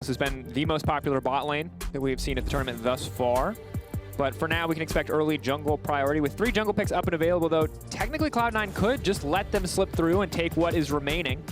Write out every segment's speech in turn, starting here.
This has been the most popular bot lane that we've seen at the tournament thus far. But for now, we can expect early jungle priority. With 3 jungle picks up and available, though, technically Cloud9 could just let them slip through and take what is remaining.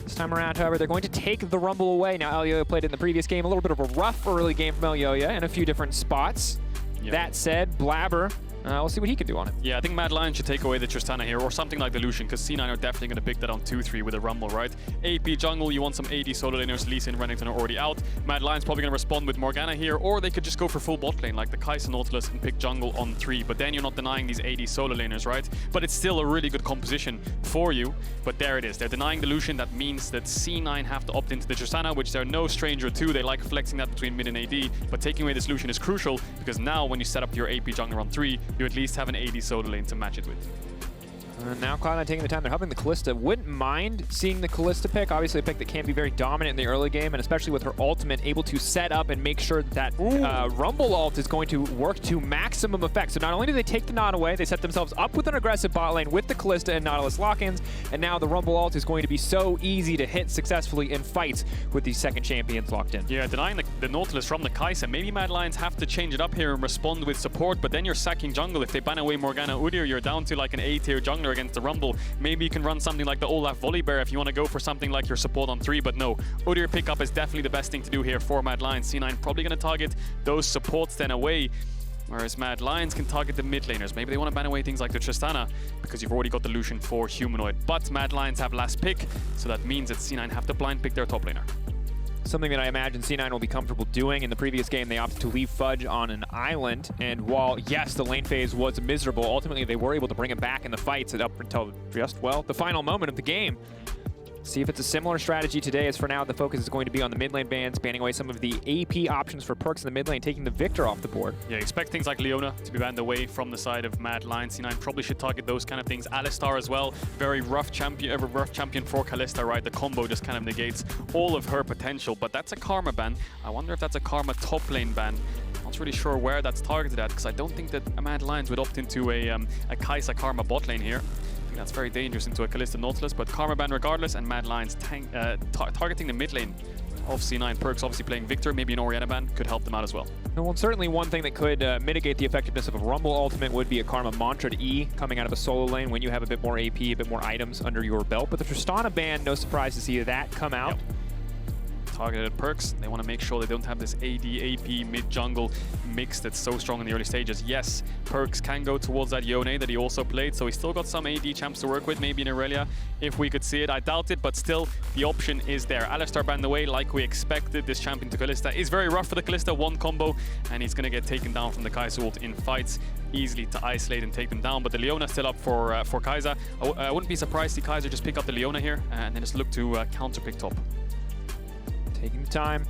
This time around, however, they're going to take the Rumble away. Now, Elyoya played in the previous game. A little bit of a rough early game from Elyoya in a few different spots. Yep. That said, Blaber, we'll see what he can do on it. Yeah, I think Mad Lion should take away the Tristana here, or something like the Lucian, because C9 are definitely going to pick that on 2-3 with a Rumble, right? AP jungle, you want some AD solo laners, Lee Sin, Renekton are already out. Mad Lion's probably going to respond with Morgana here, or they could just go for full bot lane, like the Kaisa Nautilus, and pick jungle on 3. But then you're not denying these AD solo laners, right? But it's still a really good composition for you. But there it is. They're denying the Lucian. That means that C9 have to opt into the Tristana, which they're no stranger to. They like flexing that between mid and AD. But taking away this Lucian is crucial, because now when you set up your AP jungler on 3, you at least have an AD solo lane to match it with. Now Cloud9 taking the time, they're helping the Kalista. Wouldn't mind seeing the Kalista pick. Obviously a pick that can be very dominant in the early game, and especially with her ultimate, able to set up and make sure that Rumble ult is going to work to maximum effect. So not only do they take the Nod away, they set themselves up with an aggressive bot lane with the Kalista and Nautilus lock-ins, and now the Rumble ult is going to be so easy to hit successfully in fights with these second champions locked in. Yeah, denying the Nautilus from the Kaisa. Maybe Mad Lions have to change it up here and respond with support, but then you're sacking jungle. If they ban away Morgana Udyr, you're down to like an A-tier jungler against the Rumble. Maybe you can run something like the Olaf Volibear if you want to go for something like your support on 3, but no. Udyr pickup is definitely the best thing to do here for Mad Lions. C9 probably going to target those supports then away, whereas Mad Lions can target the mid laners. Maybe they want to ban away things like the Tristana, because you've already got the Lucian for Humanoid. But Mad Lions have last pick, so that means that C9 have to blind pick their top laner. Something that I imagine C9 will be comfortable doing. In the previous game, they opted to leave Fudge on an island, and while, yes, the lane phase was miserable, ultimately they were able to bring him back in the fights up until just, well, the final moment of the game. See if it's a similar strategy today, as for now the focus is going to be on the mid lane bans, banning away some of the AP options for Perkz in the mid lane, taking the Victor off the board. Yeah, expect things like Leona to be banned away from the side of Mad Lions. C9 probably should target those kind of things. Alistar as well, very rough champion for Kalista, right? The combo just kind of negates all of her potential, but that's a Karma ban. I wonder if that's a Karma top lane ban. Not really sure where that's targeted at, because I don't think that Mad Lions would opt into a Kaisa Karma bot lane here. That's very dangerous into a Kalista Nautilus, but Karma ban regardless, and Mad Lions targeting the mid lane of C9. Perkz obviously playing Victor, maybe an Orianna ban could help them out as well. Well, certainly one thing that could mitigate the effectiveness of a Rumble ultimate would be a Karma Mantra to E coming out of a solo lane when you have a bit more AP, a bit more items under your belt. But the Tristana ban, no surprise to see that come out. Yep. Targeted Perkz, they want to make sure they don't have this AD, AP, mid-jungle mix that's so strong in the early stages. Yes, Perkz can go towards that Yone that he also played, so he's still got some AD champs to work with, maybe in Aurelia, if we could see it. I doubt it, but still, the option is there. Alistar banned away like we expected. This champion to Kalista is very rough for the Kalista, one combo, and he's going to get taken down from the Kaiser ult in fights, easily to isolate and take them down. But the Leona still up for Kaisa. I wouldn't be surprised to see Kaiser just pick up the Leona here, and then just look to counter-pick top. Taking the time.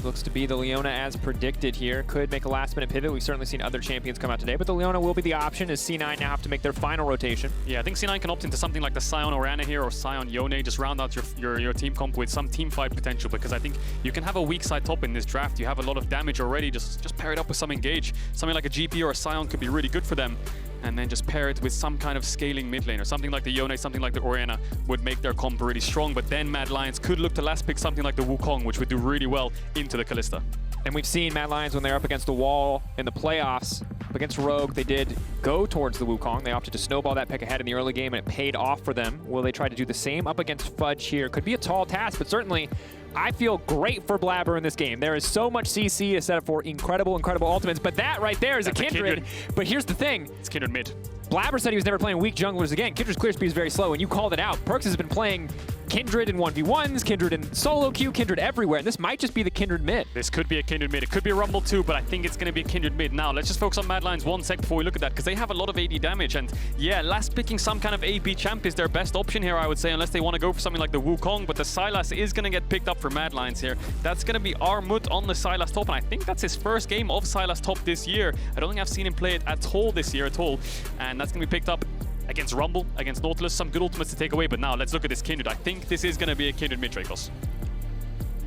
Looks to be the Leona as predicted here. Could make a last-minute pivot. We've certainly seen other champions come out today, but the Leona will be the option as C9 now have to make their final rotation. Yeah, I think C9 can opt into something like the Sion Orianna here, or Sion Yone, just round out your team comp with some team fight potential, because I think you can have a weak side top in this draft. You have a lot of damage already. Just pair it up with some engage. Something like a GP or a Sion could be really good for them. And then just pair it with some kind of scaling mid lane, or something like the Yone, something like the Orianna would make their comp really strong. But then Mad Lions could look to last pick something like the Wukong, which would do really well into the Kalista. And we've seen Mad Lions when they're up against the wall in the playoffs, up against Rogue, they did go towards the Wukong. They opted to snowball that pick ahead in the early game, and it paid off for them. Will they try to do the same up against Fudge here? Could be a tall task, but certainly I feel great for Blaber in this game. There is so much CC to set up for incredible, incredible ultimates, but that right there is a Kindred. But here's the thing. It's Kindred mid. Blaber said he was never playing weak junglers again. Kindred's clear speed is very slow, and you called it out. Perkz has been playing Kindred in 1v1s, Kindred in solo queue, Kindred everywhere, and this might just be the Kindred mid. This could be a Kindred mid. It could be a Rumble too, but I think it's going to be a Kindred mid. Now, let's just focus on Mad Lions 1 sec before we look at that, because they have a lot of AD damage, and yeah, last picking some kind of AP champ is their best option here, I would say, unless they want to go for something like the Wukong, but the Sylas is going to get picked up for Mad Lions here. That's going to be Armut on the Sylas top, and I think that's his first game of Sylas top this year. I don't think I've seen him play it at all this year at all, and that's going to be picked up against Rumble, against Nautilus. Some good ultimates to take away, but now let's look at this Kindred. I think this is going to be a Kindred mid, Drakos.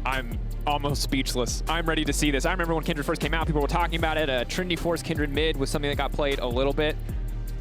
I'm almost speechless. I'm ready to see this. I remember when Kindred first came out, people were talking about it. Trinity Force Kindred mid was something that got played a little bit.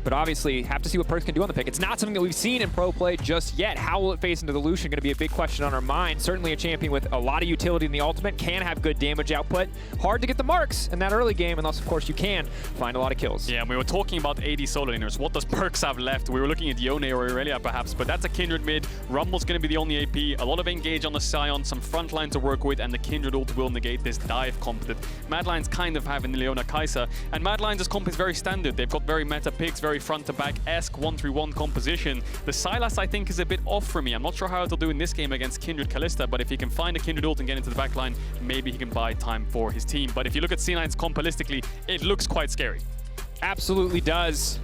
But obviously, have to see what Perkz can do on the pick. It's not something that we've seen in pro play just yet. How will it face into the Lucian? Going to be a big question on our mind. Certainly a champion with a lot of utility in the ultimate, can have good damage output. Hard to get the marks in that early game, unless, of course, you can find a lot of kills. Yeah, and we were talking about AD solo laners. What does Perkz have left? We were looking at Yone or Elyoya perhaps, but that's a Kindred mid. Rumble's going to be the only AP. A lot of engage on the Sion, some front line to work with, and the Kindred ult will negate this dive comp that Mad Lions kind of have in the Leona Kaisa. And Mad Lions' comp is very standard. They've got very meta picks, very front to back-esque 1-3-1 composition. The Sylas, I think, is a bit off for me. I'm not sure how it'll do in this game against Kindred Kalista, but if he can find a Kindred ult and get into the backline, maybe he can buy time for his team. But if you look at C9's comp holistically, it looks quite scary. Absolutely does.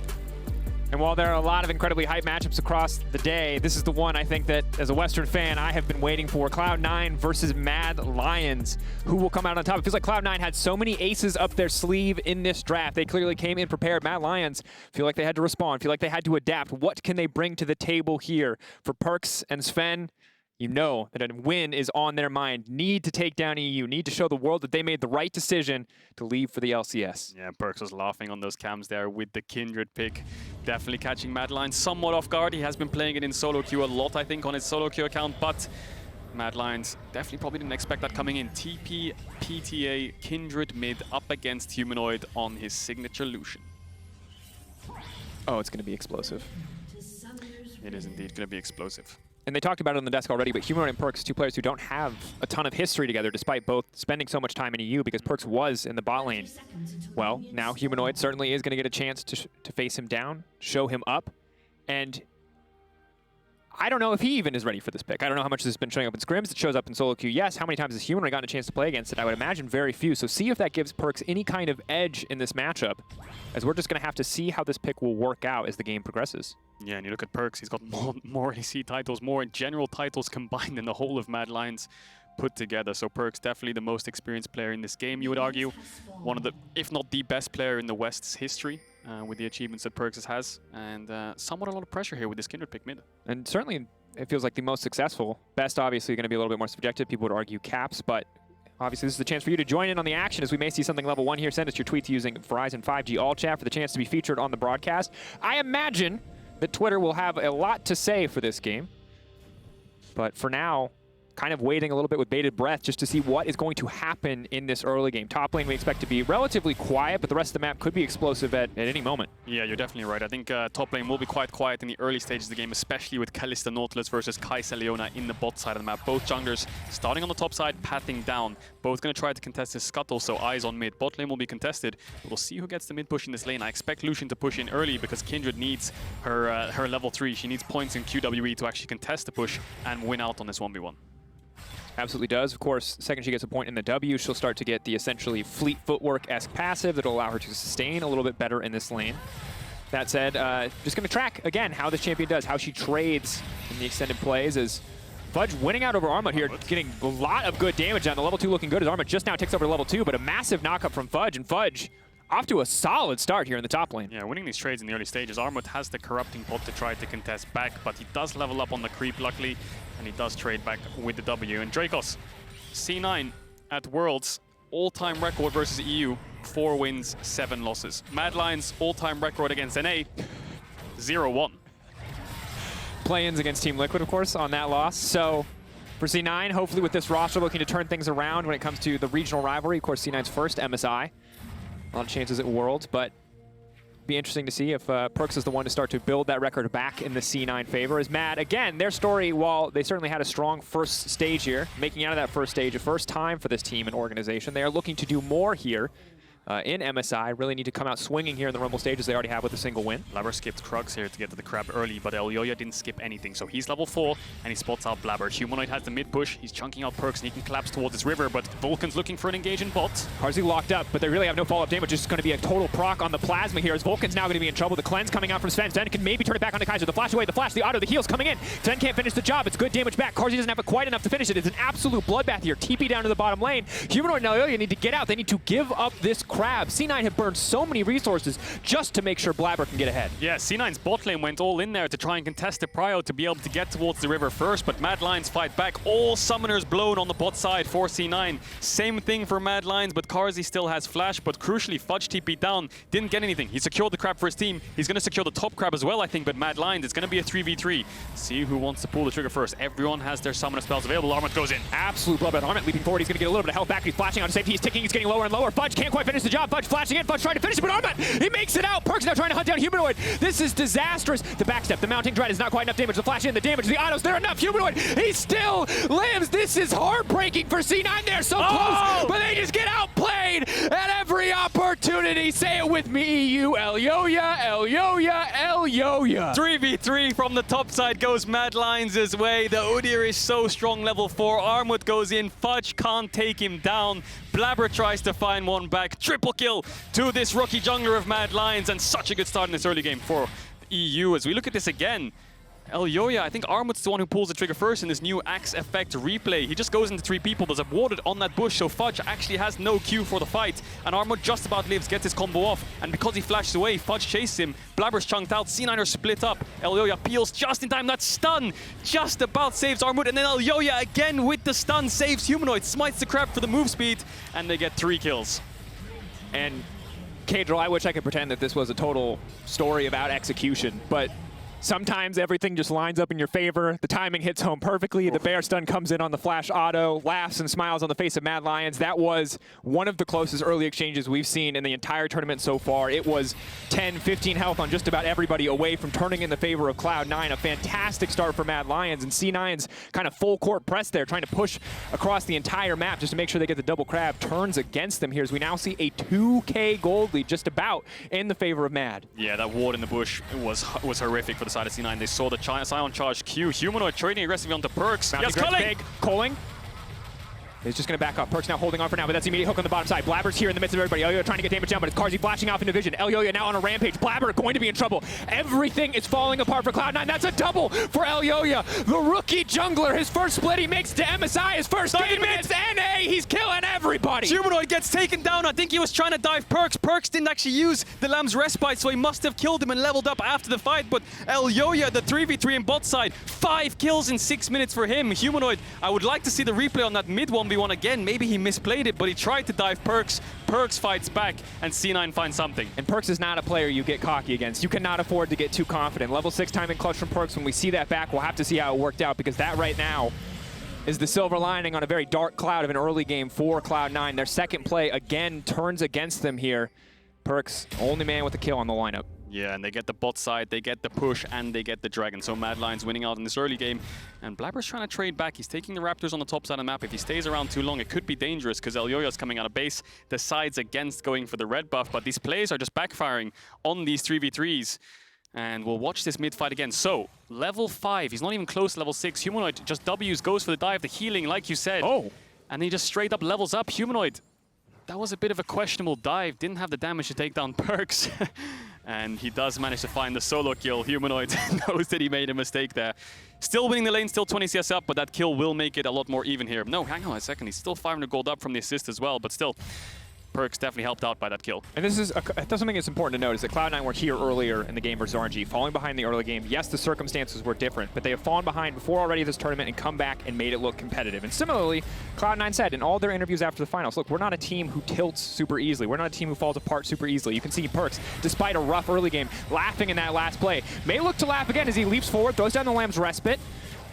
And while there are a lot of incredibly hype matchups across the day, this is the one I think that, as a Western fan, I have been waiting for. Cloud9 versus Mad Lions. Who will come out on top? It feels like Cloud9 had so many aces up their sleeve in this draft. They clearly came in prepared. Mad Lions feel like they had to respond, feel like they had to adapt. What can they bring to the table here? For Perkz and Zven, you know that a win is on their mind. Need to take down EU. Need to show the world that they made the right decision to leave for the LCS. Yeah, Perkz was laughing on those cams there with the Kindred pick. Definitely catching Mad Lions somewhat off guard. He has been playing it in solo queue a lot, I think, on his solo queue account, but Mad Lions definitely probably didn't expect that coming in. TP, PTA, Kindred mid up against Humanoid on his signature Lucian. Oh, it's going to be explosive. It is indeed going to be explosive. And they talked about it on the desk already, but Humanoid and Perkz, two players who don't have a ton of history together, despite both spending so much time in EU, because Perkz was in the bot lane. Well, now Humanoid certainly is going to get a chance to face him down, show him up, and I don't know if he even is ready for this pick. I don't know how much this has been showing up in scrims. It shows up in solo queue, yes. How many times has Humanoid gotten a chance to play against it? I would imagine very few. So see if that gives Perkz any kind of edge in this matchup, as we're just going to have to see how this pick will work out as the game progresses. Yeah, and you look at Perkz, he's got more AC titles, more general titles combined than the whole of Mad Lions put together. So Perkz definitely the most experienced player in this game, you would argue. One of the, if not the best player in the West's history with the achievements that Perkz has. And somewhat a lot of pressure here with this Kindred pick mid. And certainly it feels like the most successful. Best obviously going to be a little bit more subjective. People would argue Caps, but obviously this is the chance for you to join in on the action as we may see something level 1 here. Send us your tweets using Verizon 5G All Chat for the chance to be featured on the broadcast. I imagine that Twitter will have a lot to say for this game. But for now, kind of waiting a little bit with bated breath just to see what is going to happen in this early game. Top lane we expect to be relatively quiet, but the rest of the map could be explosive at any moment. Yeah, you're definitely right. I think top lane will be quite quiet in the early stages of the game, especially with Kalista Nautilus versus Kaisa Leona in the bot side of the map. Both junglers starting on the top side, pathing down. Both going to try to contest this scuttle, so eyes on mid. Bot lane will be contested. We'll see who gets the mid push in this lane. I expect Lucian to push in early because Kindred needs her level 3. She needs points in QWE to actually contest the push and win out on this 1v1. Absolutely does. Of course, the second she gets a point in the W, she'll start to get the essentially fleet footwork-esque passive that'll allow her to sustain a little bit better in this lane. That said, just going to track, again, how this champion does, how she trades in the extended plays as Fudge winning out over Armut here, getting a lot of good damage on the level 2 looking good as Armut just now takes over to level 2, but a massive knock-up from Fudge, and Fudge off to a solid start here in the top lane. Yeah, winning these trades in the early stages. Armut has the corrupting pot to try to contest back, but he does level up on the creep, luckily, and he does trade back with the W. And Drakos, C9 at Worlds, all-time record versus EU, 4 wins, 7 losses. Mad Lions, all-time record against NA, 0-1. Play-ins against Team Liquid, of course, on that loss. So for C9, hopefully with this roster looking to turn things around when it comes to the regional rivalry. Of course, C9's first MSI. A lot of chances at Worlds, but be interesting to see if Perkz is the one to start to build that record back in the C9 favor. As Mad, again, their story, while they certainly had a strong first stage here, making out of that first stage, a first time for this team and organization, they are looking to do more here in MSI. Really need to come out swinging here in the Rumble stages they already have with a single win. Blaber skipped Perkz here to get to the crab early, but Elyoya didn't skip anything. So he's level 4, and he spots out Blaber. Humanoid has the mid push. He's chunking out Perkz, and he can collapse towards this river, but Vulcan's looking for an engage in bot. Carzzy locked up, but they really have no follow-up damage. It's just going to be a total proc on the plasma here, as Vulcan's now going to be in trouble. The cleanse coming out from Zven. Zven can maybe turn it back onto Kaiser. The flash away, the flash, the auto, the heals coming in. Zven can't finish the job. It's good damage back. Carzzy doesn't have it quite enough to finish it. It's an absolute bloodbath here. TP down to the bottom lane. Humanoid and Elyoya need to get out. They need to give up this crab. C9 have burned so many resources just to make sure Blaber can get ahead. Yeah, C9's bot lane went all in there to try and contest the prio to be able to get towards the river first, but Mad Lions fight back. All summoners blown on the bot side for C9. Same thing for Mad Lions, but Carzzy still has flash, but crucially, Fudge TP down, didn't get anything. He secured the crab for his team. He's going to secure the top crab as well, I think, but Mad Lions, it's going to be a 3v3. See who wants to pull the trigger first. Everyone has their summoner spells available. Armut goes in. Absolute bloodbath. Armut leaping forward. He's going to get a little bit of health back. He's flashing out to safety. He's ticking. He's getting lower and lower. Fudge can't quite finish the job. Fudge flashing in. Fudge trying to finish it, but Armut, he makes it out. Perkz now trying to hunt down Humanoid. This is disastrous. The backstep, the mounting dread is not quite enough damage. The flash in, the damage, the autos, they're enough. Humanoid, he still lives. This is heartbreaking for C9. They're so close, but they just get outplayed at every opportunity. Say it with me, EU. Elyoya, Elyoya, Elyoya. 3v3 from the top side goes Mad Lions' way. The Udyr is so strong, level 4. Armut goes in. Fudge can't take him down. Blaber tries to find one back. Triple kill to this rookie jungler of Mad Lions, and such a good start in this early game for EU. As we look at this again, Elyoya, I think Armut's the one who pulls the trigger first in this new axe effect replay. He just goes into 3 people, there's a warded on that bush, so Fudge actually has no Q for the fight. And Armut just about lives, gets his combo off, and because he flashes away, Fudge chases him. Blaber's chunked out, C9 are split up. Elyoya peels just in time, that stun just about saves Armut, and then Elyoya again with the stun saves Humanoid, smites the crab for the move speed, and they get 3 kills. And Caedrel, I wish I could pretend that this was a total story about execution, but sometimes everything just lines up in your favor. The timing hits home perfectly. The bear stun comes in on the flash auto, laughs and smiles on the face of Mad Lions. That was one of the closest early exchanges we've seen in the entire tournament so far. It was 10, 15 health on just about everybody away from turning in the favor of Cloud9. A fantastic start for Mad Lions, and C9's kind of full court press there, trying to push across the entire map just to make sure they get the double crab. Turns against them here as we now see a 2K gold lead just about in the favor of Mad. Yeah, that ward in the bush was horrific for the side of C9. They saw the Sion charge Q. Humanoid trading aggressively onto Perkz. Yes, big. Calling. He's just going to back up. Perkz now holding on for now, but that's the immediate hook on the bottom side. Blaber's here in the midst of everybody. Elyoya trying to get damage down, but it's Carzzy flashing off into vision. Elyoya now on a rampage. Blaber going to be in trouble. Everything is falling apart for Cloud9. That's a double for Elyoya. The rookie jungler, his first split he makes to MSI. His first game against NA. He's killing everybody. Humanoid gets taken down. I think he was trying to dive Perkz. Perkz didn't actually use the Lamb's respite, so he must have killed him and leveled up after the fight. But Elyoya, the 3v3 in bot side, 5 kills in 6 minutes for him. Humanoid, I would like to see the replay on that mid 1v1 again. Maybe he misplayed it, but he tried to dive Perkz. Perkz fights back, and C9 finds something. And Perkz is not a player you get cocky against. You cannot afford to get too confident. Level 6 timing clutch from Perkz. When we see that back, we'll have to see how it worked out, because that right now is the silver lining on a very dark cloud of an early game for Cloud9. Their second play again turns against them here. Perkz, only man with a kill on the lineup. Yeah, and they get the bot side, they get the push, and they get the dragon. So Mad Lions winning out in this early game. And Blaber's trying to trade back. He's taking the Raptors on the top side of the map. If he stays around too long, it could be dangerous, because Elyoya's coming out of base. Decides against going for the red buff, but these plays are just backfiring on these 3v3s. And we'll watch this mid fight again. So, level 5, he's not even close to level 6. Humanoid just W's, goes for the dive, the healing, like you said. Oh! And he just straight up levels up. Humanoid, that was a bit of a questionable dive. Didn't have the damage to take down Perkz. And he does manage to find the solo kill. Humanoid knows that he made a mistake there. Still winning the lane, still 20 CS up, but that kill will make it a lot more even here. No, hang on a second. He's still 500 gold up from the assist as well, but still, Perkz definitely helped out by that kill. And this is something that's important to note, is that Cloud9 were here earlier in the game versus RNG, falling behind the early game. Yes, the circumstances were different, but they have fallen behind before already this tournament and come back and made it look competitive. And similarly, Cloud9 said in all their interviews after the finals, look, we're not a team who tilts super easily. We're not a team who falls apart super easily. You can see Perkz, despite a rough early game, laughing in that last play. May look to laugh again as he leaps forward, throws down the Lamb's respite.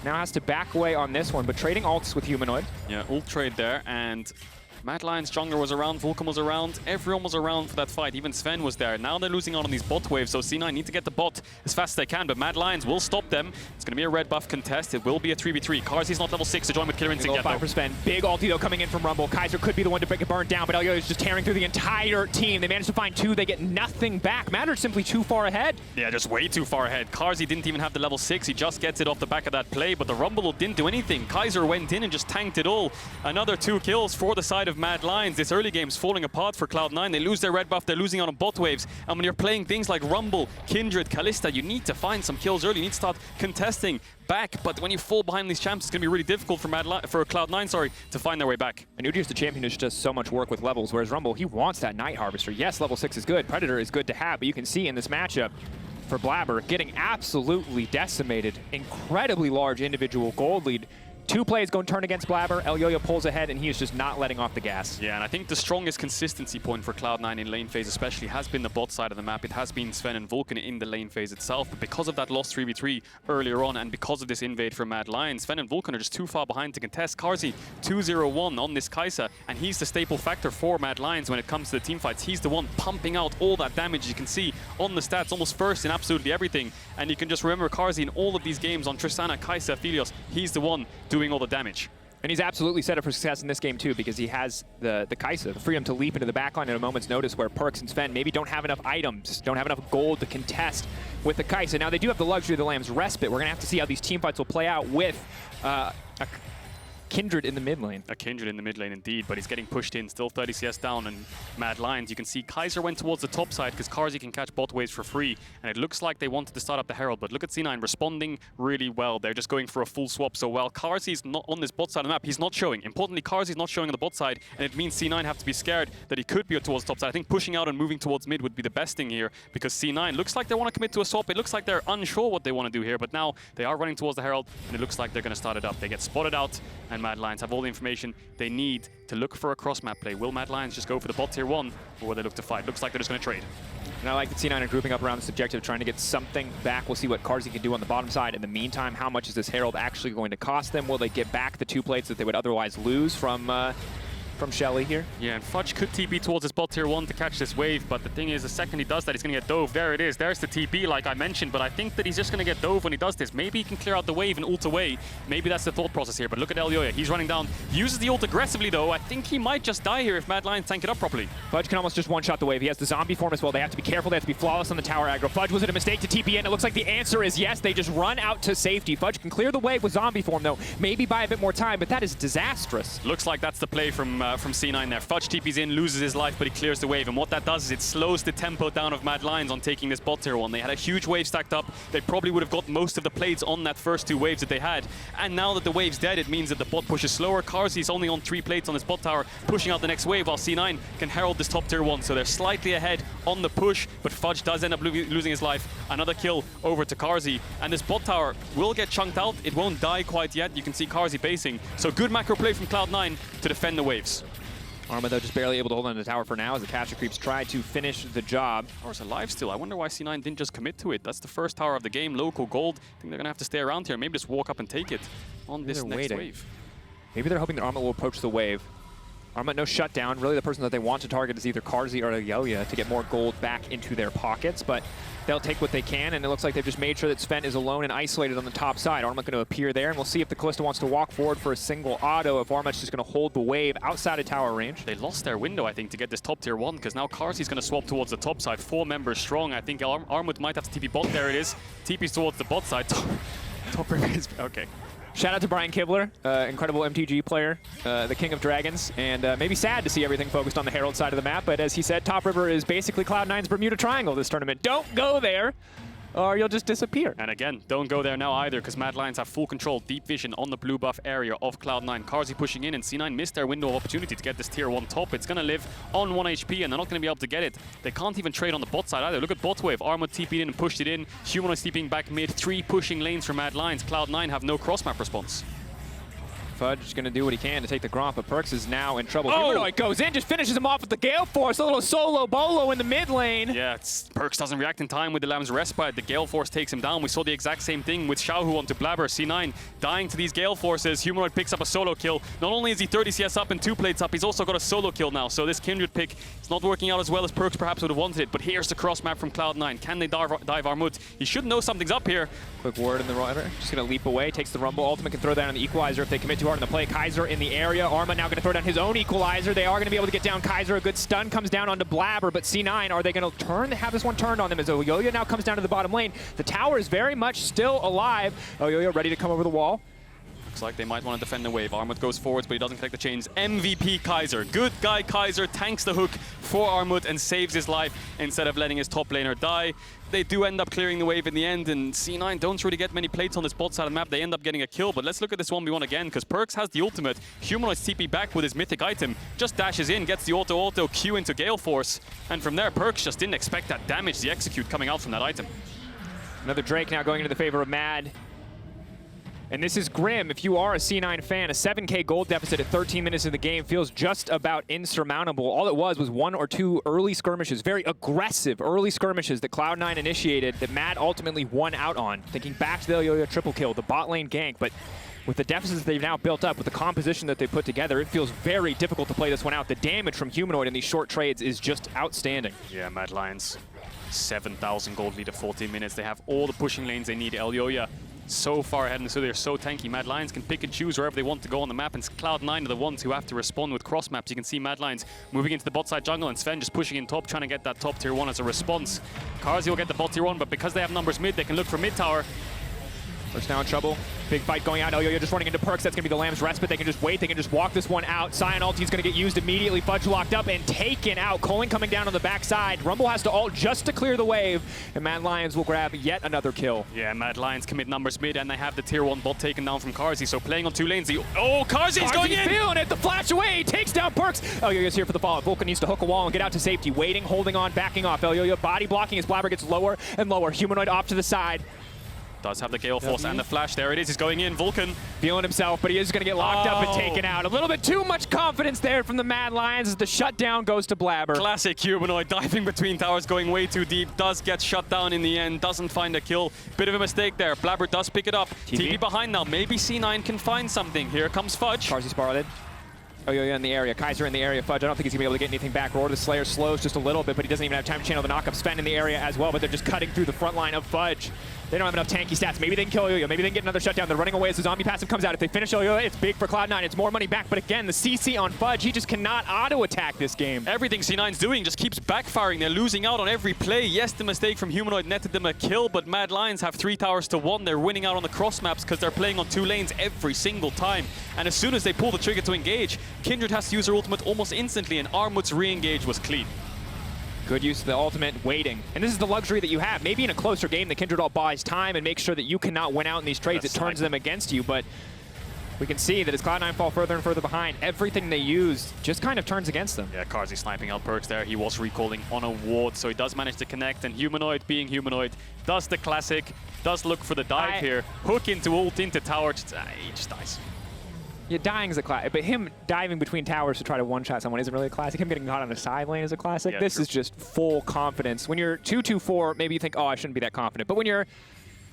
Now has to back away on this one, but trading ults with Humanoid. Yeah, ult trade there, and Mad Lions jungler was around, Vulcan was around, everyone was around for that fight, even Zven was there. Now they're losing out on these bot waves, so C9 need to get the bot as fast as they can, but Mad Lions will stop them. It's going to be a red buff contest, it will be a 3v3. Carzzy's not level 6 to join with killer instinct yet, 5 for Zven. Big ulti though coming in from Rumble. Kaiser could be the one to break it burn down, but Elyoya is just tearing through the entire team. They managed to find 2, they get nothing back. Mad are simply too far ahead. Yeah, just way too far ahead. Carzzy didn't even have the level 6, he just gets it off the back of that play, but the Rumble didn't do anything. Kaiser went in and just tanked it all. Another 2 kills for the side of of Mad Lions. This early game's falling apart for Cloud9. They lose their red buff, they're losing out on bot waves. And when you're playing things like Rumble, Kindred, Kalista, you need to find some kills early. You need to start contesting back. But when you fall behind these champs, it's going to be really difficult for Cloud9, to find their way back. And Udyr's the champion who just does so much work with levels, whereas Rumble, he wants that Night Harvester. Yes, level 6 is good. Predator is good to have, but you can see in this matchup, for Blaber, getting absolutely decimated. Incredibly large individual gold lead. 2 plays going to turn against Blaber. Elyoya pulls ahead, and he is just not letting off the gas. Yeah, and I think the strongest consistency point for Cloud9 in lane phase especially has been the bot side of the map. It has been Zven and Vulcan in the lane phase itself, but because of that lost 3v3 earlier on and because of this invade from Mad Lions, Zven and Vulcan are just too far behind to contest. Carzzy 2-0-1 on this Kaisa, and he's the staple factor for Mad Lions when it comes to the team fights. He's the one pumping out all that damage. You can see on the stats, almost first in absolutely everything, and you can just remember Carzzy in all of these games on Tristana, Kaisa, Philios. He's the one doing all the damage. And he's absolutely set up for success in this game too, because he has the Kaisa, the freedom to leap into the backline at a moment's notice, where Perkz and Zven maybe don't have enough items, don't have enough gold to contest with the Kaisa. Now they do have the luxury of the Lamb's Respite. We're going to have to see how these team fights will play out with a Kindred in the mid lane. A Kindred in the mid lane indeed, but he's getting pushed in, still 30 CS down, and Mad Lions, you can see Kaiser went towards the top side because Carzzy can catch bot waves for free, and it looks like they wanted to start up the Herald, but look at C9 responding really well. They're just going for a full swap, so while Carzzy's not on this bot side of the map, he's not showing. Importantly, Carzzy's not showing on the bot side, and it means C9 have to be scared that he could be towards the top side. I think pushing out and moving towards mid would be the best thing here, because C9 looks like they want to commit to a swap. It looks like they're unsure what they want to do here, but now they are running towards the Herald, and it looks like they're going to start it up. They get spotted out, and Mad Lions have all the information they need to look for a cross-map play. Will Mad Lions just go for the bot tier 1, or will they look to fight? Looks like they're just going to trade. And I like that C9 are grouping up around this objective, trying to get something back. We'll see what Carzzy can do on the bottom side. In the meantime, how much is this Herald actually going to cost them? Will they get back the 2 plates that they would otherwise lose from Shelly here? Yeah, and Fudge could TP towards his bot tier 1 to catch this wave, but the thing is, the second he does that, he's going to get dove. There it is. There's the TP, like I mentioned, but I think that he's just going to get dove when he does this. Maybe he can clear out the wave and ult away. Maybe that's the thought process here, but look at Elyoya. He's running down. Uses the ult aggressively, though. I think he might just die here if Mad Lions tank it up properly. Fudge can almost just one-shot the wave. He has the zombie form as well. They have to be careful. They have to be flawless on the tower aggro. Fudge, was it a mistake to TP in? It looks like the answer is yes. They just run out to safety. Fudge can clear the wave with zombie form, though. Maybe buy a bit more time, but that is disastrous. Looks like that's the play from C9 there. Fudge TP's in, loses his life, but he clears the wave. And what that does is it slows the tempo down of Mad Lions on taking this bot tier 1. They had a huge wave stacked up. They probably would have got most of the plates on that first 2 waves that they had. And now that the wave's dead, it means that the bot push is slower. Carzzy's only on 3 plates on this bot tower, pushing out the next wave, while C9 can herald this top tier 1. So they're slightly ahead on the push, but Fudge does end up losing his life. Another kill over to Carzzy. And this bot tower will get chunked out. It won't die quite yet. You can see Carzzy basing. So good macro play from Cloud9 to defend the waves. Armut, though, just barely able to hold on to the tower for now as the Capture Creeps try to finish the job. Tower's alive still. I wonder why C9 didn't just commit to it. That's the first tower of the game, local gold. I think they're going to have to stay around here. Maybe just walk up and take it on this next wave. Maybe they're hoping that Armut will approach the wave. Armut, no shutdown. Really, the person that they want to target is either Carzzy or Elyoya to get more gold back into their pockets, but they'll take what they can, and it looks like they've just made sure that Zven is alone and isolated on the top side. Armut going to appear there, and we'll see if the Kalista wants to walk forward for a single auto, if Armut's just going to hold the wave outside of tower range. They lost their window, I think, to get this top tier 1, because now Carzzy's going to swap towards the top side. 4 members strong. I think Armut might have to TP bot. There it is. TP's towards the bot side. Top is okay. Shout out to Brian Kibler, incredible MTG player, the king of dragons, and maybe sad to see everything focused on the Herald side of the map, but as he said, Top River is basically Cloud9's Bermuda Triangle this tournament. Don't go there, or you'll just disappear. And again, don't go there now either, because Mad Lions have full control, deep vision on the blue buff area of Cloud9. Carzzy pushing in, and C9 missed their window of opportunity to get this tier 1 top. It's going to live on 1 HP, and they're not going to be able to get it. They can't even trade on the bot side either. Look at bot wave. Armut TP'd in and pushed it in. Humanoid TPing back mid. 3 pushing lanes for Mad Lions. Cloud9 have no cross-map response. Fudge is going to do what he can to take the Gromp, but Perkz is now in trouble. Humanoid goes in, just finishes him off with the Gale Force. A little solo bolo in the mid lane. Yeah, Perkz doesn't react in time with the Lamb's Respite. The Gale Force takes him down. We saw the exact same thing with Xiaohu onto Blaber. C9 dying to these Gale Forces. Humanoid picks up a solo kill. Not only is he 30 CS up and 2 plates up, he's also got a solo kill now. So this Kindred pick is not working out as well as Perkz perhaps would have wanted it. But here's the cross map from Cloud9. Can they dive Armut? He should know something's up here. Quick word in the rider. Just going to leap away, takes the Rumble. Ultimate can throw that on the Equalizer if they commit too hard in the play. Kaiser in the area. Armut now going to throw down his own Equalizer. They are going to be able to get down Kaiser. A good stun comes down onto Blaber, but C9, are they going to have this one turned on them as Elyoya now comes down to the bottom lane. The tower is very much still alive. Elyoya ready to come over the wall. Looks like they might want to defend the wave. Armut goes forwards, but he doesn't collect the chains. MVP Kaiser. Good guy Kaiser tanks the hook for Armut and saves his life instead of letting his top laner die. They do end up clearing the wave in the end, and C9 don't really get many plates on this bot side of the map. They end up getting a kill, but let's look at this 1v1 again, because Perkz has the ultimate. Humanoid's TP back with his mythic item, just dashes in, gets the auto Q into Gale Force, and from there Perkz just didn't expect that damage, the execute coming out from that item. Another Drake now going into the favor of Mad. And this is grim. If you are a C9 fan, a 7k gold deficit at 13 minutes of the game feels just about insurmountable. All it was 1 or 2 early skirmishes, very aggressive early skirmishes that Cloud9 initiated that Mad ultimately won out on. Thinking back to the Elyoya triple kill, the bot lane gank, but with the deficits they've now built up, with the composition that they put together, it feels very difficult to play this one out. The damage from Humanoid in these short trades is just outstanding. Yeah, Mad Lions, 7,000 gold lead at 14 minutes. They have all the pushing lanes they need. Elyoya so far ahead, and so they're so tanky. Mad Lions can pick and choose wherever they want to go on the map, and Cloud9 are the ones who have to respond with cross maps. You can see Mad Lions moving into the bot side jungle, and Zven just pushing in top, trying to get that top tier 1 as a response. Carzzy will get the bot tier 1, but because they have numbers mid, they can look for mid tower. Perkz now in trouble. Big fight going out. Elyoya just running into Perkz. That's going to be the Lamb's Respite. They can just wait. They can just walk this one out. Sion ulti is going to get used immediately. Fudge locked up and taken out. Colin coming down on the backside. Rumble has to ult just to clear the wave. And Mad Lions will grab yet another kill. Yeah, Mad Lions commit numbers mid, and they have the tier 1 bot taken down from Carzzy. So playing on 2 lanes. Oh, Carzzy's going in! Feeling it. The flash away. He takes down Perkz. Elyoya's here for the follow. Vulcan needs to hook a wall and get out to safety. Waiting, holding on, backing off. Elyoya body blocking as Blaber gets lower and lower. Humanoid off to the side. Does have the Gale Force and the flash. There it is. He's going in. Vulcan feeling himself, but he is going to get locked up and taken out. A little bit too much confidence there from the Mad Lions as the shutdown goes to Blaber. Classic Humanoid diving between towers, going way too deep. Does get shut down in the end. Doesn't find a kill. Bit of a mistake there. Blaber does pick it up. TP behind now. Maybe C9 can find something. Here comes Fudge. Carzzy spotted. Elyoya in the area. Kaiser in the area. Fudge, I don't think he's going to be able to get anything back. Roar the Slayer slows just a little bit, but he doesn't even have time to channel the knockup. Zven in the area as well, but they're just cutting through the front line of Fudge. They don't have enough tanky stats. Maybe they can kill Elyoya. Maybe they can get another shutdown. They're running away as the zombie passive comes out. If they finish Elyoya, it's big for Cloud9. It's more money back, but again, the CC on Fudge, he just cannot auto-attack this game. Everything C9's doing just keeps backfiring. They're losing out on every play. Yes, the mistake from Humanoid netted them a kill, but Mad Lions have 3 towers to 1. They're winning out on the cross maps because they're playing on 2 lanes every single time. And as soon as they pull the trigger to engage, Kindred has to use her ultimate almost instantly, and Armut's re-engage was clean. Good use of the ultimate, waiting. And this is the luxury that you have. Maybe in a closer game, the Kindred ult buys time and makes sure that you cannot win out in these trades. It turns them against you, but we can see that as Cloud9 fall further and further behind, everything they use just kind of turns against them. Yeah, Carzzy sniping out Perkz there. He was recalling on a ward, so he does manage to connect, and Humanoid, being Humanoid, does the classic, does look for the dive here. Hook into ult, into tower, he just dies. Yeah, dying is a classic, but him diving between towers to try to one-shot someone isn't really a classic. Him getting caught on a side lane is a classic. Yeah, this is just full confidence. When you're 2-2-4, maybe you think, oh, I shouldn't be that confident. But when you're,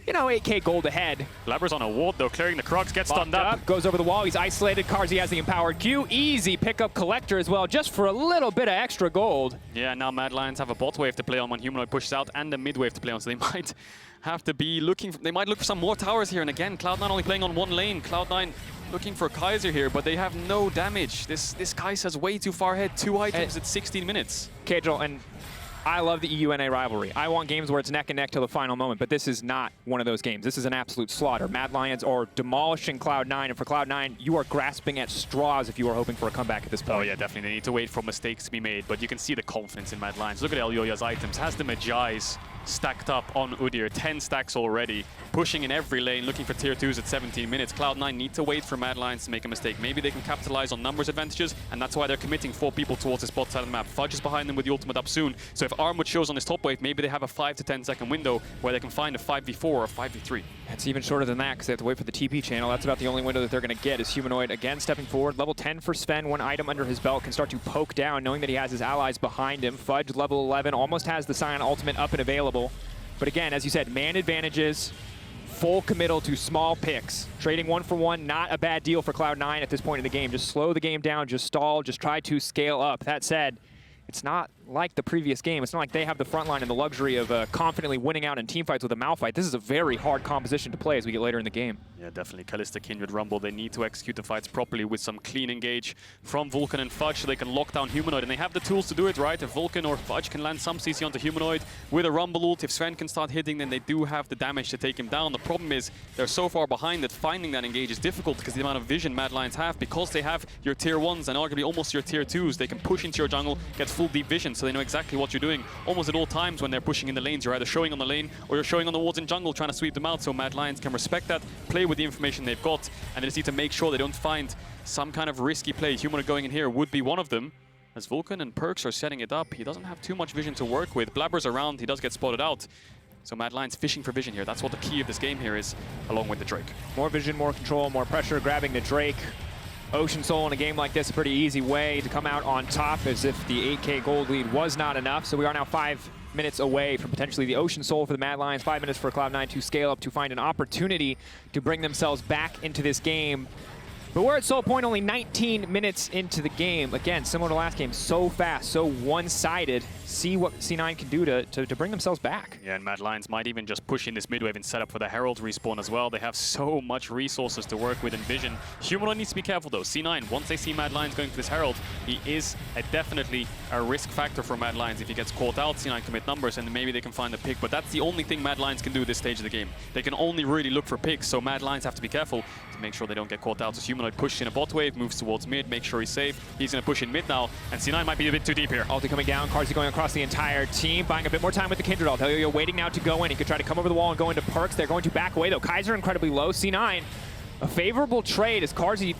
you know, 8k gold ahead. Blaber's on a ward, though, clearing the Crux, gets stunned up. Goes over the wall, he's isolated. Carzzy has the empowered Q. Easy pickup Collector as well, just for a little bit of extra gold. Yeah, now Mad Lions have a bot wave to play on when Humanoid pushes out, and a mid wave to play on, so they might have to be looking, they might look for some more towers here. And again, Cloud9 only playing on 1 lane. Cloud9 looking for Kaiser here, but they have no damage. This Kaisa's way too far ahead. 2 items at 16 minutes. Caedrel, and I love the EUNA rivalry. I want games where it's neck and neck till the final moment, but this is not one of those games. This is an absolute slaughter. Mad Lions are demolishing Cloud9, and for Cloud9, you are grasping at straws if you are hoping for a comeback at this point. Oh yeah, definitely. They need to wait for mistakes to be made, but you can see the confidence in Mad Lions. Look at Elyoya's items. Has the Magi's stacked up on Udyr. 10 stacks already. Pushing in every lane, looking for tier 2s at 17 minutes. Cloud9 need to wait for Mad Lions to make a mistake. Maybe they can capitalize on numbers advantages, and that's why they're committing 4 people towards the spot side of the map. Fudge is behind them with the ultimate up soon, so if Armut shows on his top wave, maybe they have a 5 to 10 second window where they can find a 5v4 or a 5v3. It's even shorter than that because they have to wait for the TP channel. That's about the only window that they're going to get. Is Humanoid again stepping forward. Level 10 for Zven, 1 item under his belt, can start to poke down knowing that he has his allies behind him. Fudge, level 11, almost has the Sion ultimate up and available. But again, as you said, man advantages, full committal to small picks. Trading 1 for 1, not a bad deal for Cloud9 at this point in the game. Just slow the game down, just stall, just try to scale up. That said, it's not like the previous game. It's not like they have the front line and the luxury of confidently winning out in teamfights with a Malphite. This is a very hard composition to play as we get later in the game. Yeah, definitely. Kalista, Kindred, Rumble, they need to execute the fights properly with some clean engage from Vulcan and Fudge so they can lock down Humanoid. And they have the tools to do it, right? If Vulcan or Fudge can land some CC onto Humanoid with a Rumble ult, if Zven can start hitting, then they do have the damage to take him down. The problem is they're so far behind that finding that engage is difficult because the amount of vision Mad Lions have, because they have your tier 1s and arguably almost your tier 2s, they can push into your jungle, get full deep vision, so they know exactly what you're doing. Almost at all times when they're pushing in the lanes, you're either showing on the lane or you're showing on the wards in jungle trying to sweep them out, so Mad Lions can respect that, play with the information they've got, and they just need to make sure they don't find some kind of risky play. Humanoid going in here would be one of them. As Vulcan and Perkz are setting it up, he doesn't have too much vision to work with. Blaber's around, he does get spotted out. So Mad Lions fishing for vision here. That's what the key of this game here is, along with the Drake. More vision, more control, more pressure, grabbing the Drake. Ocean Soul in a game like this, a pretty easy way to come out on top, as if the 8K gold lead was not enough. So we are now 5 minutes away from potentially the Ocean Soul for the Mad Lions, 5 minutes for Cloud9 to scale up to find an opportunity to bring themselves back into this game. But we're at Soul Point only 19 minutes into the game. Again, similar to last game, so fast, so one-sided. See what C9 can do to bring themselves back. Yeah, and Mad Lions might even just push in this mid wave and set up for the Herald respawn as well. They have so much resources to work with in vision. Humanoid needs to be careful though. C9, once they see Mad Lions going for this Herald, he is definitely a risk factor for Mad Lions. If he gets caught out, C9 commit numbers and maybe they can find a pick. But that's the only thing Mad Lions can do at this stage of the game. They can only really look for picks, so Mad Lions have to be careful to make sure they don't get caught out. So Humanoid pushes in a bot wave, moves towards mid, make sure he's safe. He's going to push in mid now, and C9 might be a bit too deep here. Ulti coming down, Carzzy going across the entire team, buying a bit more time with the Kindred ult. Elyoya waiting now to go in. He could try to come over the wall and go into Perkz. They're going to back away though. Kaiser incredibly low. C9, a favorable trade as Carzzy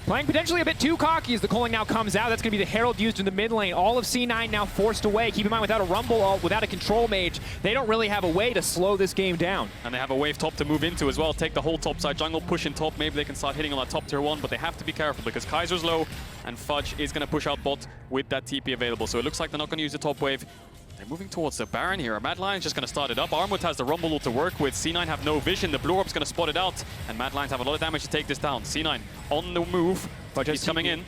playing potentially a bit too cocky as the culling now comes out. That's going to be the Herald used in the mid lane. All of C9 now forced away. Keep in mind, without a Rumble ult, without a control mage, they don't really have a way to slow this game down. And they have a wave top to move into as well. Take the whole top side jungle, push in top. Maybe they can start hitting on that top tier 1, but they have to be careful because Kaiser's low and Fudge is going to push out bot with that TP available. So it looks like they're not going to use the top wave. They're moving towards the Baron here. Mad Lions just going to start it up. Armut has the Rumble ult to work with. C9 have no vision. The Blue Orb's going to spot it out. And Mad Lions have a lot of damage to take this down. C9 on the move. But he's coming in.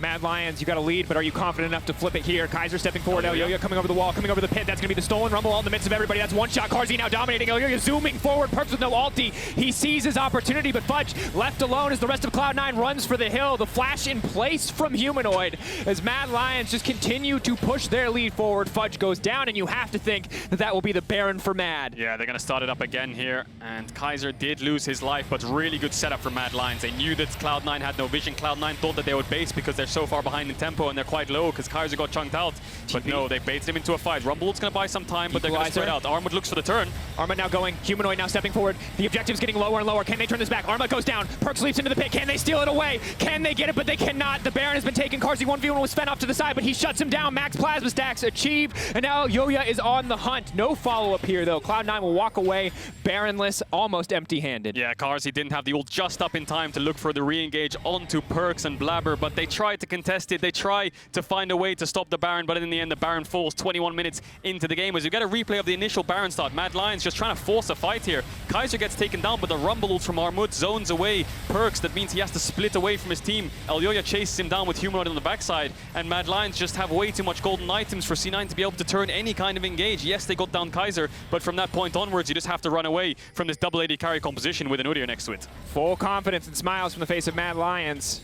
Mad Lions, you got a lead, but are you confident enough to flip it here? Kaiser stepping forward, Elyoya coming over the wall, coming over the pit. That's going to be the stolen Rumble all in the midst of everybody. That's one shot. Carzzy now dominating. Elyoya zooming forward. Perkz with no ulti. He sees his opportunity, but Fudge left alone as the rest of Cloud9 runs for the hill. The flash in place from Humanoid as Mad Lions just continue to push their lead forward. Fudge goes down, and you have to think that that will be the Baron for Mad. Yeah, they're going to start it up again here, and Kaiser did lose his life, but really good setup for Mad Lions. They knew that Cloud9 had no vision. Cloud9 thought that they would base because they're so far behind in tempo and they're quite low because Kaiser got chunked out. But no, they baited him into a fight. Rumble's going to buy some time, but they're going to spread out. Armut looks for the turn. Armut now going. Humanoid now stepping forward. The objective's getting lower and lower. Can they turn this back? Armut goes down. Perkz leaps into the pit. Can they steal it away? Can they get it? But they cannot. The Baron has been taken. Carzzy 1v1 was fed off to the side, but he shuts him down. Max plasma stacks achieved, and now Elyoya is on the hunt. No follow-up here, though. Cloud9 will walk away Baronless, almost empty-handed. Yeah, Carzzy didn't have the ult just up in time to look for the re-engage onto Perkz and Blaber, but they tried to contest it. They tried to find a way to stop the Baron, but in the end, the Baron falls 21 minutes into the game. As you get a replay of the initial Baron start, Mad Lions just trying to force a fight here. Kaiser gets taken down, but the Rumble ult from Armut zones away Perkz. That means he has to split away from his team. Elyoya chases him down with Humanoid on the backside, and Mad Lions just have way too much golden items for C9 to be able to turn any kind of engage. Yes, they got down Kaiser, but from that point onwards, you just have to run away from this double AD carry composition with an Udyr next to it. Full confidence and smiles from the face of Mad Lions.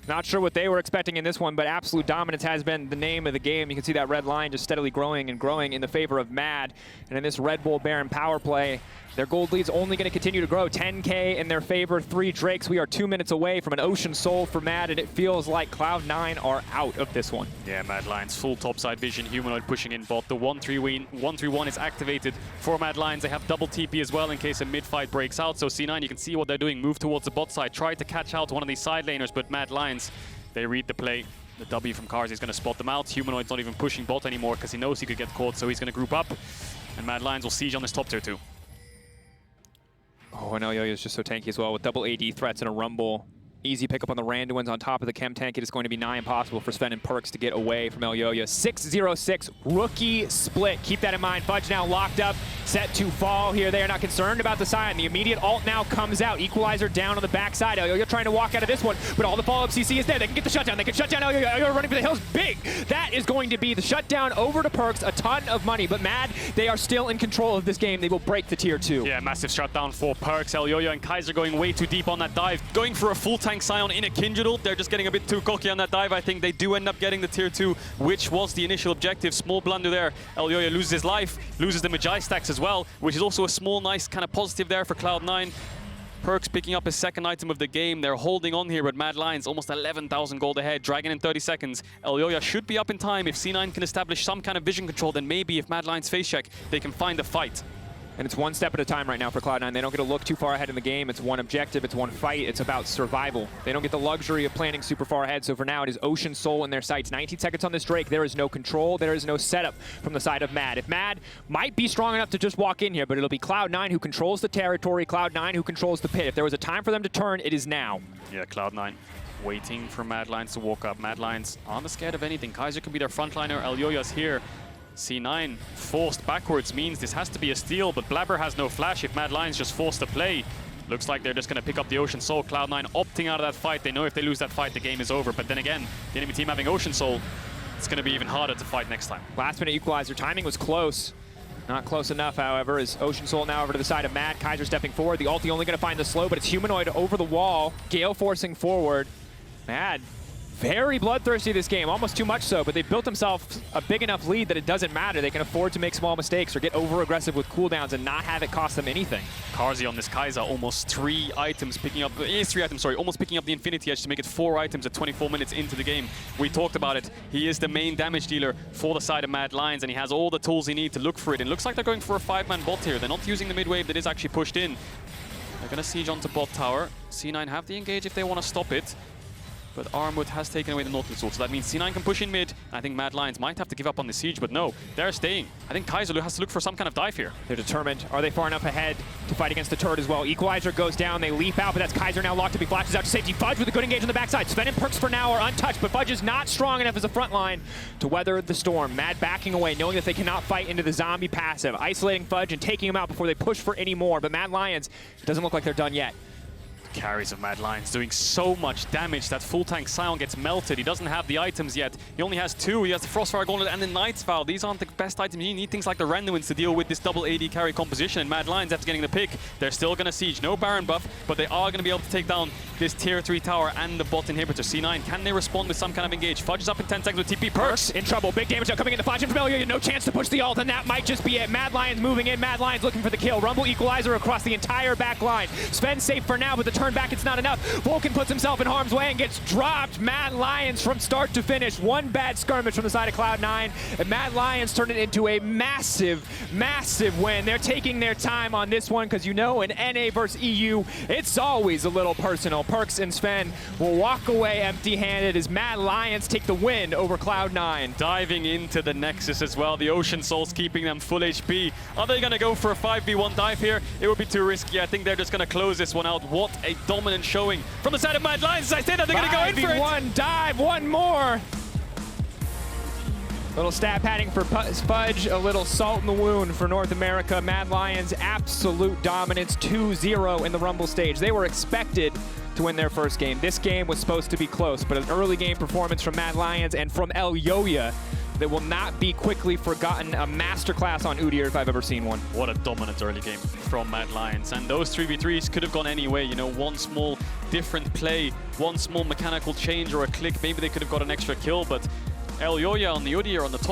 Not sure what they were expecting in this one, but absolute dominance has been the name of the game. You can see that red line just steadily growing and growing in the favor of Mad. And in this Red Bull Baron power play, their gold lead's only going to continue to grow. 10K in their favor, 3 Drakes. We are 2 minutes away from an Ocean Soul for Mad, and it feels like Cloud9 are out of this one. Yeah, Mad Lions, full topside vision, Humanoid pushing in bot. The 1-3-1 is activated for Mad Lions. They have double TP as well in case a mid-fight breaks out. So C9, you can see what they're doing. Move towards the bot side, try to catch out one of these side laners, but Mad Lions, they read the play. The W from Carzzy is going to spot them out. Humanoid's not even pushing bot anymore because he knows he could get caught, so he's going to group up. And Mad Lions will siege on this top tier too. Oh, and Elyoya is just so tanky as well with double AD threats and a Rumble. Easy pickup on the Randuins on top of the Chem Tank. It is going to be nigh impossible for Zven and Perkz to get away from Elyoya. 6-0-6 rookie split. Keep that in mind. Fudge now locked up, set to fall here. They are not concerned about the Sion. The immediate ult now comes out. Equalizer down on the backside. Elyoya trying to walk out of this one, but all the follow-up CC is there. They can get the shutdown. They can shut down Elyoya. Elyoya running for the hills. Big. That is going to be the shutdown over to Perkz. A ton of money, but Mad, they are still in control of this game. They will break the tier 2. Yeah, massive shutdown for Perkz. Elyoya and Kaiser going way too deep on that dive. Going for a full tank Sion in a Kindred ult. They're just getting a bit too cocky on that dive. I think they do end up getting the tier 2, which was the initial objective. Small blunder there. Elyoya loses his life, loses the Magi stacks as well, which is also a small, nice kind of positive there for Cloud9. Perkz picking up his second item of the game. They're holding on here, but Mad Lions almost 11,000 gold ahead. Dragon in 30 seconds. Elyoya should be up in time. If C9 can establish some kind of vision control, then maybe if Mad Lions face check, they can find a fight. And it's one step at a time right now for Cloud9. They don't get to look too far ahead in the game. It's one objective, it's one fight, it's about survival. They don't get the luxury of planning super far ahead, so for now it is Ocean Soul in their sights. 19 seconds on this Drake, there is no control, there is no setup from the side of Mad. If Mad might be strong enough to just walk in here, but it'll be Cloud9 who controls the territory, Cloud9 who controls the pit. If there was a time for them to turn, it is now. Yeah, Cloud9 waiting for Mad Lions to walk up. Mad Lions aren't scared of anything. Kaiser can be their frontliner, Elyoya's here. C9 forced backwards means this has to be a steal, but Blaber has no flash if Mad Lions just forced to play. Looks like they're just going to pick up the Ocean Soul. Cloud9 opting out of that fight. They know if they lose that fight, the game is over. But then again, the enemy team having Ocean Soul, it's going to be even harder to fight next time. Last minute equalizer. Timing was close. Not close enough, however, is Ocean Soul now over to the side of Mad. Kaiser stepping forward. The ulti only going to find the slow, but it's Humanoid over the wall. Gale forcing forward. Mad. Very bloodthirsty this game, almost too much so, but they've built themselves a big enough lead that it doesn't matter. They can afford to make small mistakes or get over-aggressive with cooldowns and not have it cost them anything. Carzzy on this Kaisa, almost 3 items, almost picking up the Infinity Edge to make it 4 items at 24 minutes into the game. We talked about it. He is the main damage dealer for the side of Mad Lions, and he has all the tools he needs to look for it. And it looks like they're going for a 5-man bot here. They're not using the mid-wave that is actually pushed in. They're going to siege onto bot tower. C9 have the engage if they want to stop it. But Armut has taken away the Nautilus ult, so that means C9 can push in mid. I think Mad Lions might have to give up on the siege, but no, they're staying. I think Kaiser has to look for some kind of dive here. They're determined. Are they far enough ahead to fight against the turret as well? Equalizer goes down, they leap out, but that's Kaiser now locked up. He flashes out to safety. Fudge with a good engage on the backside. Zven and Perkz for now are untouched, but Fudge is not strong enough as a front line to weather the storm. Mad backing away, knowing that they cannot fight into the zombie passive. Isolating Fudge and taking him out before they push for any more, but Mad Lions, it doesn't look like they're done yet. Carries of Mad Lions doing so much damage that full tank Sion gets melted. He doesn't have the items yet. He only has 2. He has the Frostfire Gauntlet and the Knight's Vow. These aren't the best items. You need things like the Randuins to deal with this double AD carry composition. And Mad Lions, after getting the pick, they're still going to siege. No Baron buff, but they are going to be able to take down this tier 3 tower and the bot inhibitor. C9, can they respond with some kind of engage? Fudge is up in 10 seconds with TP. Perkz in trouble. Big damage now coming into Fudge and Elyoya. No chance to push the ult, and that might just be it. Mad Lions moving in. Mad Lions looking for the kill. Rumble equalizer across the entire back line. Zven safe for now, but the turn back, it's not enough. Vulcan puts himself in harm's way and gets dropped. Mad Lions from start to finish. One bad skirmish from the side of Cloud9, and Mad Lions turn it into a massive, massive win. They're taking their time on this one because, you know, in NA versus EU, it's always a little personal. Perkz and Zven will walk away empty-handed as Mad Lions take the win over Cloud9. Diving into the Nexus as well. The Ocean Soul's keeping them full HP. Are they going to go for a 5v1 dive here? It would be too risky. I think they're just going to close this one out. What a dominant showing from the side of Mad Lions. As I say that, they're going to go in for it. 5v1 dive, one more. Little stat padding for Fudge, a little salt in the wound for North America. Mad Lions, absolute dominance, 2-0 in the Rumble stage. They were expected to win their first game. This game was supposed to be close, but an early game performance from Mad Lions and from Elyoya that will not be quickly forgotten. A masterclass on Udyr if I've ever seen one. What a dominant early game from Mad Lions. And those 3v3s could have gone any way. You know, one small different play, one small mechanical change or a click, maybe they could have got an extra kill, but Elyoya on the Udyr on the top